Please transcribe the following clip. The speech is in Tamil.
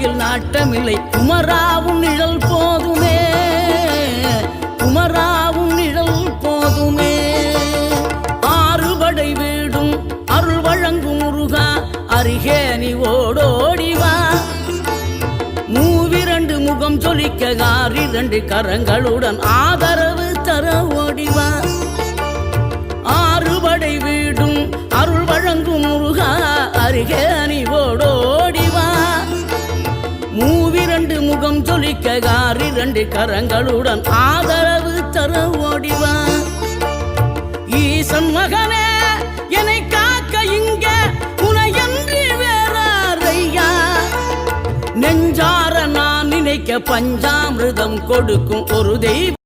ஆட்சியில் நாட்டமில்லை. குமராவும் நிழல் போதுமே, குமராவும் நிழல் போதுமே. ஆறுபடை வீடும் அருள் வழங்கும் முருகா, அருகே நீ ஓடோடிவா. மூவிரண்டு முகம் சொலிக்க ஆறிரண்டு கரங்களுடன் ஆதரவு தர ஓடிவா. ஆறுபடை வீடும் அருள் வழங்கும் முருகா, அருகே நீ ஓடோடிவா. மூவிரண்டு முகம் சொலிக்க ஆறிரண்டு கரங்களுடன் ஆதரவு தர ஓடிவா. ஈசன் மகனே என்னை காக்க இங்க உனையன்றி வேறாரையா. நெஞ்சார நான் நினைக்க பஞ்சாமிர்தம் கொடுக்கும் ஒரு தெய்வம்.